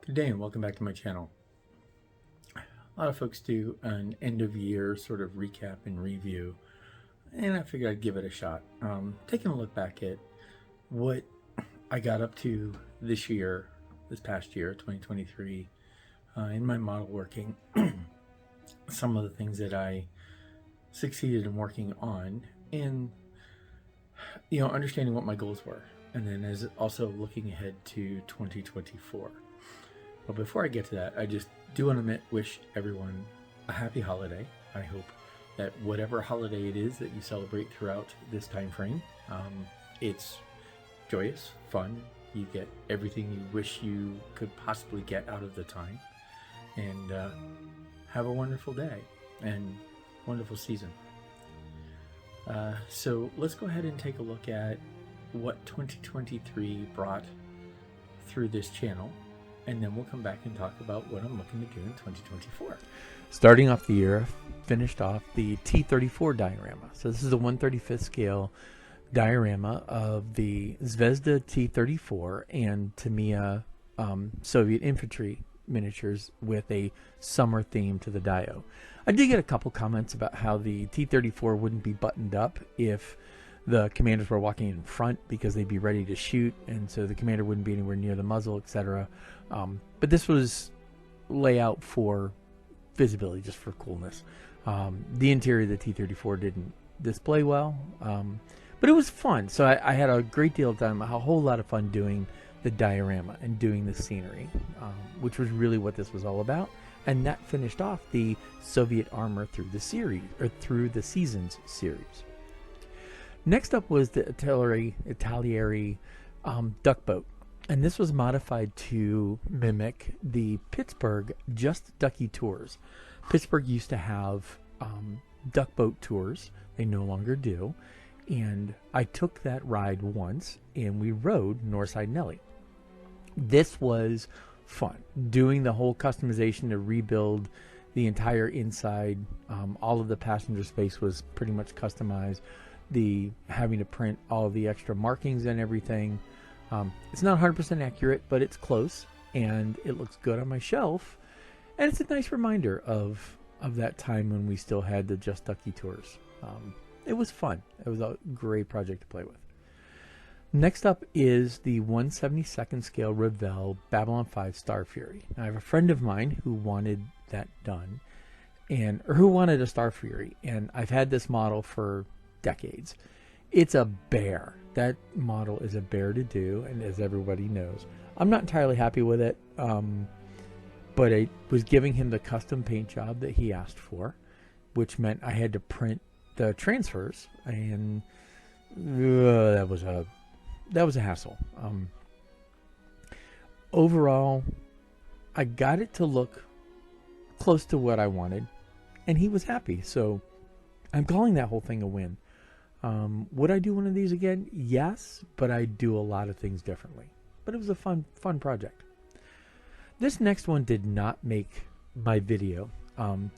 Good day and welcome back to my channel. A lot of folks do an end of year sort of recap and review, and I figured I'd give it a shot. Taking a look back at what I got up to this year, this past year, 2023, in my model working, some of the things that I succeeded in working on, and understanding what my goals were, and then as also looking ahead to 2024. But before I get to that, I just do want to wish everyone a happy holiday. I hope that whatever holiday it is that you celebrate throughout this time frame, it's joyous, fun. You get everything you wish you could possibly get out of the time, and have a wonderful day and wonderful season. So let's go ahead and take a look at what 2023 brought through this channel, and then we'll come back and talk about what I'm looking to do in 2024. Starting off the year, finished off the T34 diorama. So this is a 1/35th scale diorama of the Zvezda T34 and Tamiya Soviet infantry miniatures with a summer theme to the dio. I did get a couple comments about how the T34 wouldn't be buttoned up if the commanders were walking in front because they'd be ready to shoot, and so the commander wouldn't be anywhere near the muzzle, etc. But this was layout for visibility, just for coolness. The interior of the T34 didn't display well, but it was fun. So I had a great deal of time, a whole lot of fun doing the diorama and doing the scenery, which was really what this was all about. And that finished off the Soviet armor through the series, or through the Seasons series. Next up was the Italieri duck boat, and this was modified to mimic the Pittsburgh Just Ducky tours. Pittsburgh used to have duck boat tours. They no longer do, and I took that ride once, and we rode Northside Nelly. This was fun, doing the whole customization to rebuild the entire inside. All of the passenger space was pretty much customized. The having to print all of the extra markings and everything. It's not 100% accurate, but it's close, and it looks good on my shelf. And it's a nice reminder of that time when we still had the Just Ducky tours. It was fun. It was a great project to play with. Next up is the 1/72nd scale Revell Babylon 5 Star Fury. Now, I have a friend of mine who wanted that done, or who wanted a Star Fury, and I've had this model for decades. It's a bear. That model is a bear to do, and as everybody knows, I'm not entirely happy with it, but I was giving him the custom paint job that he asked for, which meant I had to print the transfers, and that was a hassle. Overall, I got it to look close to what I wanted, and he was happy, so I'm calling that whole thing a win. Would I do one of these again? Yes, but I do a lot of things differently. But it was a fun project. This next one did not make my video.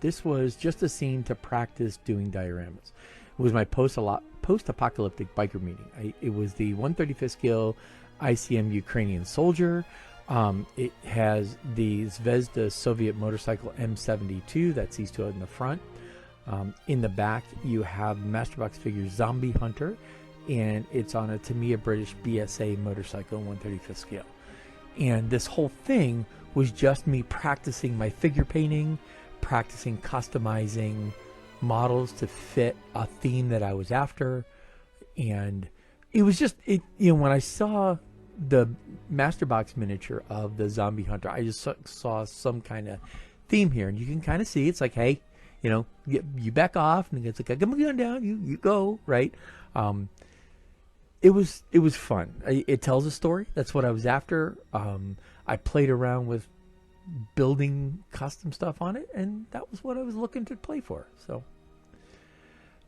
This was just a scene to practice doing dioramas. It was my post-apocalyptic biker meeting. It was the 1/35th scale ICM Ukrainian soldier. It has the Zvezda Soviet motorcycle M72 that sees to it in the front. In the back, you have Masterbox figure Zombie Hunter, and it's on a Tamiya British BSA motorcycle 1/35th scale. And this whole thing was just me practicing my figure painting, practicing customizing models to fit a theme that I was after. And it was just, when I saw the Masterbox miniature of the Zombie Hunter, I just saw some kind of theme here. And you can kind of see, it's like, hey, you back off, and it's like, I'm going down, you go, right? It was fun. It tells a story. That's what I was after. I played around with building custom stuff on it, and that was what I was looking to play for. So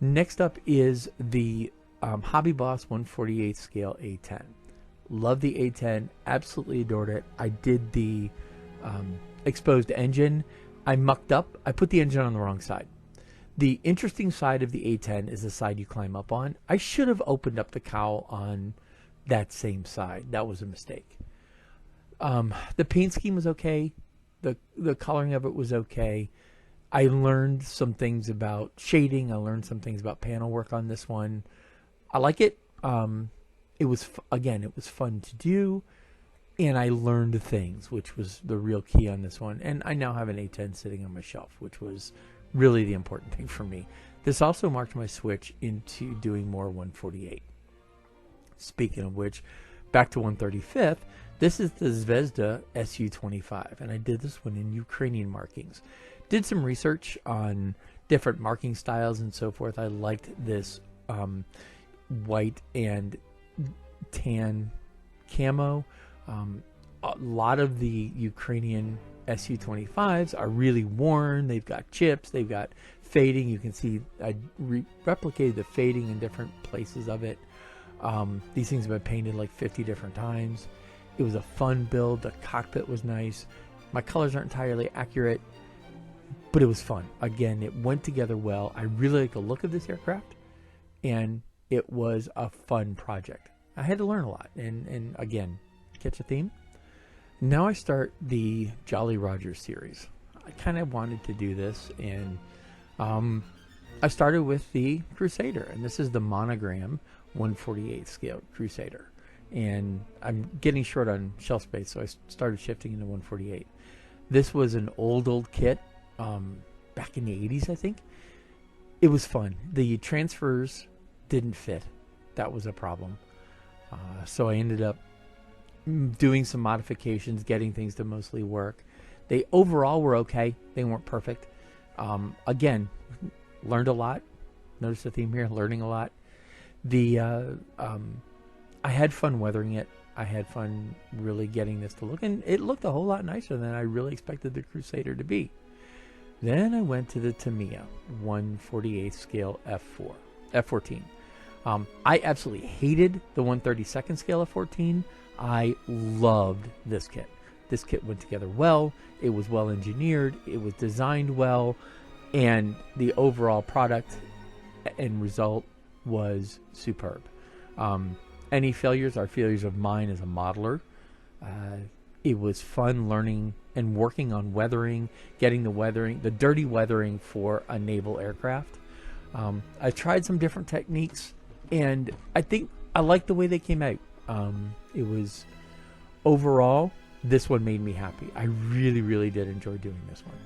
next up is the Hobby Boss 1/48 scale A10. Love the A10. Absolutely adored it. I did the exposed engine. I mucked up. I put the engine on the wrong side. The interesting side of the A10 is the side you climb up on. I should have opened up the cowl on that same side. That was a mistake. The paint scheme was okay. The coloring of it was okay. I learned some things about shading. I learned some things about panel work on this one. I like it. It was fun to do, and I learned things, which was the real key on this one. And I now have an A10 sitting on my shelf, which was really the important thing for me. This also marked my switch into doing more 148. Speaking of which, back to 135th, this is the Zvezda SU-25, and I did this one in Ukrainian markings. Did some research on different marking styles and so forth. I liked this white and tan camo. A lot of the Ukrainian SU-25s are really worn. They've got chips. They've got fading. You can see I replicated the fading in different places of it. These things have been painted like 50 different times. It was a fun build. The cockpit was nice. My colors aren't entirely accurate, but it was fun. Again, it went together well. I really like the look of this aircraft, and it was a fun project. I had to learn a lot, and again, catch a theme. Now I start the Jolly Roger series. I kind of wanted to do this, and I started with the Crusader, and this is the monogram 148 scale Crusader. And I'm getting short on shelf space, so I started shifting into 148. This was an old kit back in the 80s, I think. It was fun. The transfers didn't fit. That was a problem. So I ended up doing some modifications, getting things to mostly work. They overall were okay. They weren't perfect. Again, learned a lot. Notice the theme here, learning a lot. I had fun weathering it. I had fun really getting this to look, and it looked a whole lot nicer than I really expected the Crusader to be. Then I went to the Tamiya 148 scale F14. I absolutely hated the 132nd scale F14. I loved this kit. This kit went together well. It was well engineered. It was designed well, and the overall product and result was superb. Any failures are failures of mine as a modeler. It was fun learning and working on weathering, getting the dirty weathering for a naval aircraft. I tried some different techniques, and I think I liked the way they came out. It was overall, this one made me happy. I really, really did enjoy doing this one.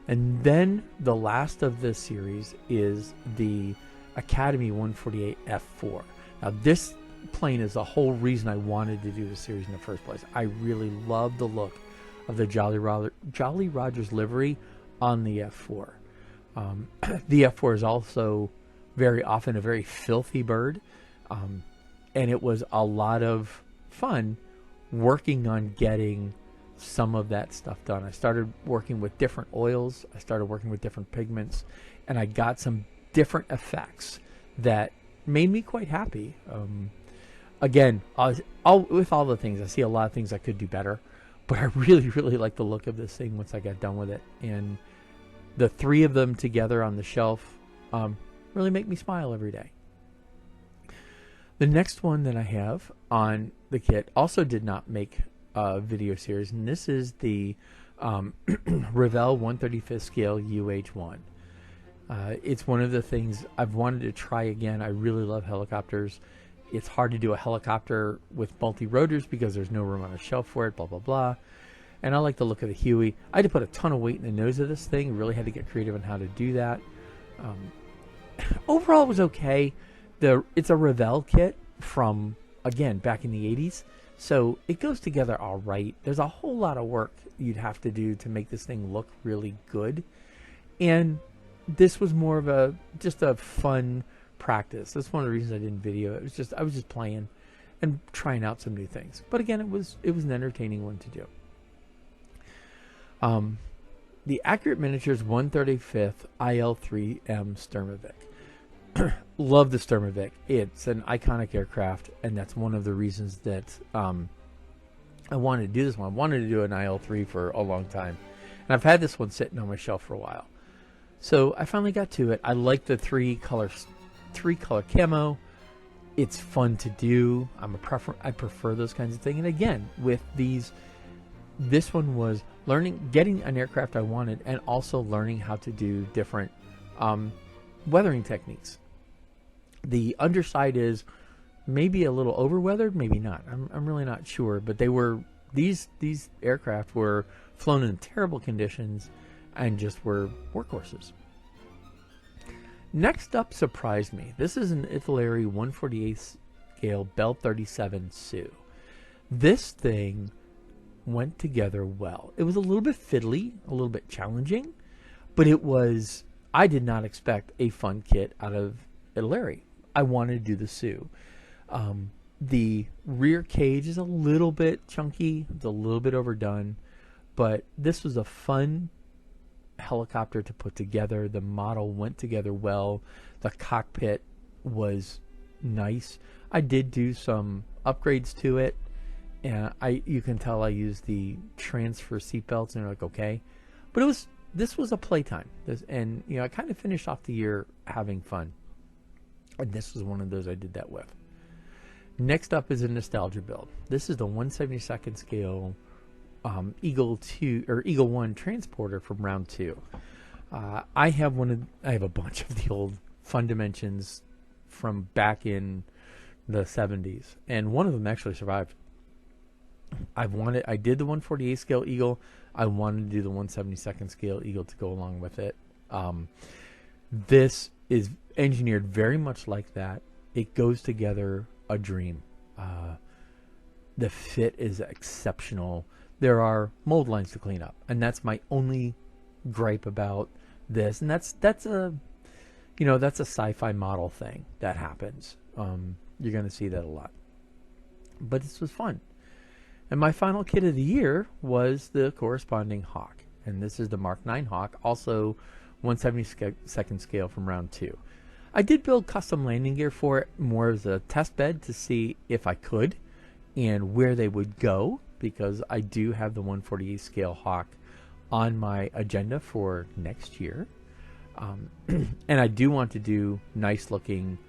And then the last of this series is the Academy 148 F4. Now this plane is the whole reason I wanted to do the series in the first place. I really love the look of the Jolly Roger's livery on the F4. The F4 is also very often a very filthy bird, and it was a lot of fun working on getting some of that stuff done. I started working with different oils. I started working with different pigments, and I got some different effects that made me quite happy. Again, with all the things, I see a lot of things I could do better, but I really, really like the look of this thing once I got done with it. And the three of them together on the shelf really make me smile every day. The next one that I have on the kit also did not make a video series, and this is the Revell 135th scale UH-1. It's one of the things I've wanted to try again. I really love helicopters. It's hard to do a helicopter with multi-rotors because there's no room on a shelf for it, blah, blah, blah. And I like the look of the Huey. I had to put a ton of weight in the nose of this thing. Really had to get creative on how to do that. Overall, it was okay. It's a Revell kit from, again, back in the 80s. So it goes together all right. There's a whole lot of work you'd have to do to make this thing look really good. And this was more of just a fun practice. That's one of the reasons I didn't video it. I was just playing and trying out some new things. But again, it was an entertaining one to do. The Accurate Miniatures 135th IL-3M Sturmovik. Love the Sturmovik. It's an iconic aircraft, and that's one of the reasons that I wanted to do this one. I wanted to do an IL-3 for a long time, and I've had this one sitting on my shelf for a while. So I finally got to it. I like the three color camo. It's fun to do. I prefer those kinds of things. And again, with these, this one was getting an aircraft I wanted, and also learning how to do different weathering techniques. The underside is maybe a little over weathered, maybe not. I'm really not sure. But these aircraft were flown in terrible conditions and just were workhorses. Next up surprised me. This is an Italeri 148th scale Bell 37 Sioux. This thing went together well. It was a little bit fiddly, a little bit challenging, but I did not expect a fun kit out of Italeri. I wanted to do the Sioux. The rear cage is a little bit chunky. It's a little bit overdone, but this was a fun helicopter to put together. The model went together well. The cockpit was nice. I did do some upgrades to it, and you can tell I used the transfer seatbelts, and they're like, okay, but this was a playtime. And I kind of finished off the year having fun, and this was one of those I did that with. Next up is a nostalgia build. This is the 1/72nd scale Eagle 1 transporter from round 2. I have a bunch of the old Fun Dimensions from back in the 70s, and one of them actually survived. I did the 148 scale Eagle. I wanted to do the 1/72nd scale Eagle to go along with it. This is engineered very much like that. It goes together a dream. The fit is exceptional. There are mold lines to clean up, and that's my only gripe about this. And that's a sci-fi model thing that happens. You're going to see that a lot. But this was fun. And my final kit of the year was the corresponding Hawk, and this is the Mark 9 Hawk, also 1/72nd scale from round 2. I did build custom landing gear for it, more as a test bed to see if I could and where they would go, because I do have the 148 scale Hawk on my agenda for next year. And I do want to do nice looking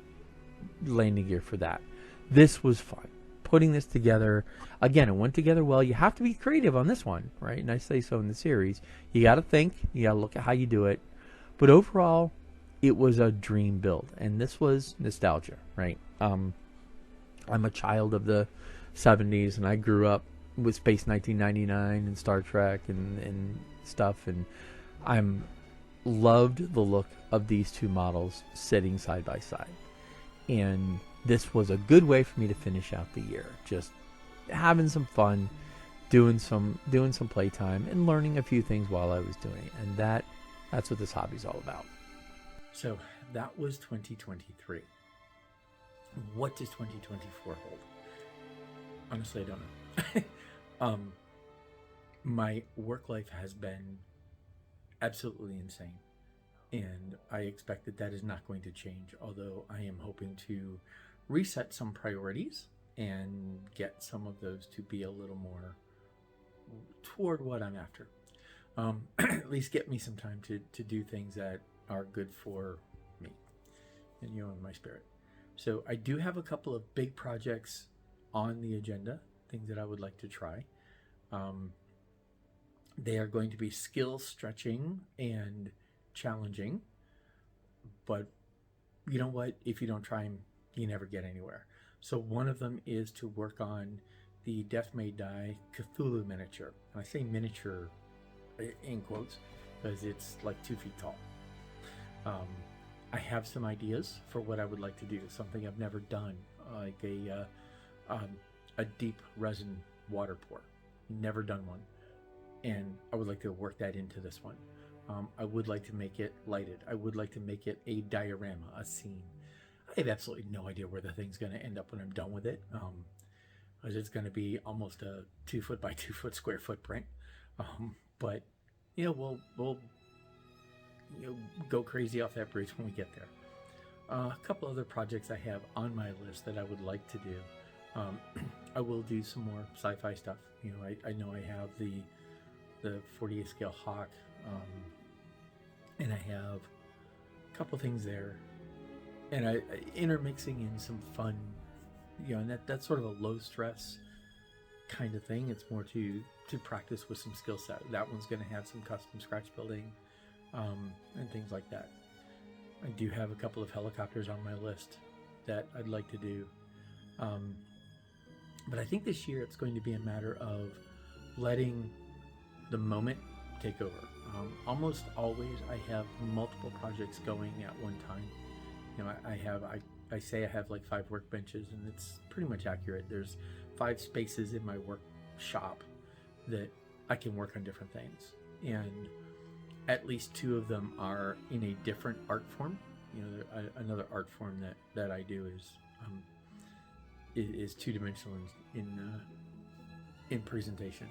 landing gear for that. This was fun. Putting this together, again, it went together well. You have to be creative on this one, right? And I say so in the series. You got to think, you got to look at how you do it. But overall, it was a dream build, and this was nostalgia, right? I'm a child of the 70s, and I grew up with Space 1999 and Star Trek and stuff, and I'm loved the look of these two models sitting side by side. And this was a good way for me to finish out the year, just having some fun, doing some playtime, and learning a few things while I was doing it. And that's what this hobby's all about. So that was 2023. What does 2024 hold? Honestly, I don't know. My work life has been absolutely insane, and I expect that is not going to change, although I am hoping to reset some priorities and get some of those to be a little more toward what I'm after. At least get me some time to do things that are good for me and in my spirit. So I do have a couple of big projects on the agenda, things that I would like to try. They are going to be skill stretching and challenging, but you know what? If you don't try them, you never get anywhere. So one of them is to work on the Death May Die Cthulhu miniature. And I say miniature in quotes because it's like 2 feet tall. I have some ideas for what I would like to do, something I've never done, like a deep resin water pour. Never done one, and I would like to work that into this one. I would like to make it lighted. I would like to make it a diorama, a scene. I have absolutely no idea where the thing's going to end up when I'm done with it, because it's going to be almost a 2 foot by 2 foot square footprint. But we'll go crazy off that bridge when we get there. A couple other projects I have on my list that I would like to do. I will do some more sci-fi stuff. I know I have the 48 scale Hawk, and I have a couple things there, and I intermixing in some fun and that's sort of a low stress kind of thing. It's more to practice with some skill set. That one's going to have some custom scratch building and things like that. I do have a couple of helicopters on my list that I'd like to do. But I think this year it's going to be a matter of letting the moment take over. Almost always I have multiple projects going at one time. I say I have like 5 workbenches, and it's pretty much accurate. There's 5 spaces in my workshop that I can work on different things, and at least 2 of them are in a different art form. Another art form that I do is 2-dimensional in presentation.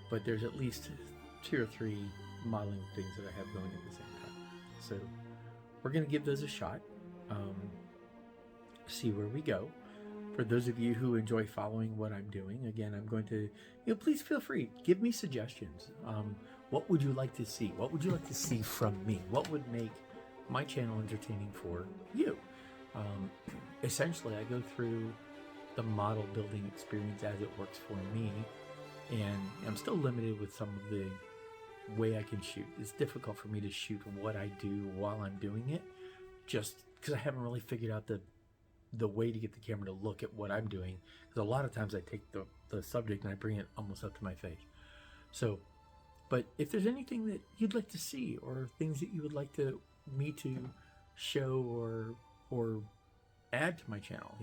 But there's at least 2 or 3 modeling things that I have going at the same time. So we're going to give those a shot. See where we go. For those of you who enjoy following what I'm doing, again, I'm going to, please feel free. Give me suggestions. What would you like to see? What would you like to see from me? What would make my channel entertaining for you? Essentially, I go through the model building experience as it works for me, and I'm still limited with some of the way I can shoot. It's difficult for me to shoot what I do while I'm doing it, just because I haven't really figured out the way to get the camera to look at what I'm doing. Because a lot of times I take the subject and I bring it almost up to my face. So, but if there's anything that you'd like to see, or things that you would like me to show or add to my channel,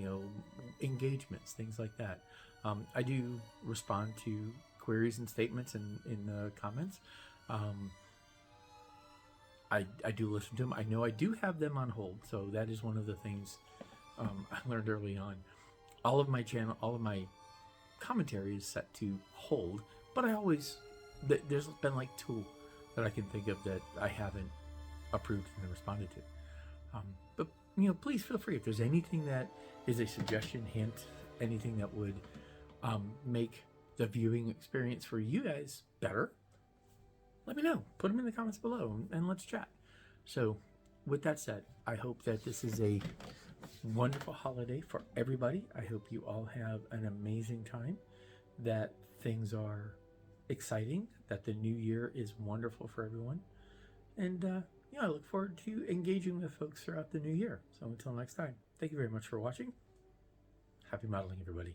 engagements, things like that, I do respond to queries and statements in the comments. I do listen to them. I know I do have them on hold, so that is one of the things I learned early on. All of my commentary is set to hold, but there's been like 2 that I can think of that I haven't approved and responded to. But please feel free. If there's anything that is a suggestion, hint, anything that would make the viewing experience for you guys better, let me know. Put them in the comments below and let's chat. So with that said, I hope that this is a wonderful holiday for everybody. I hope you all have an amazing time, that things are exciting, that the new year is wonderful for everyone. And I look forward to engaging with folks throughout the new year. So until next time, thank you very much for watching. Happy modeling, everybody.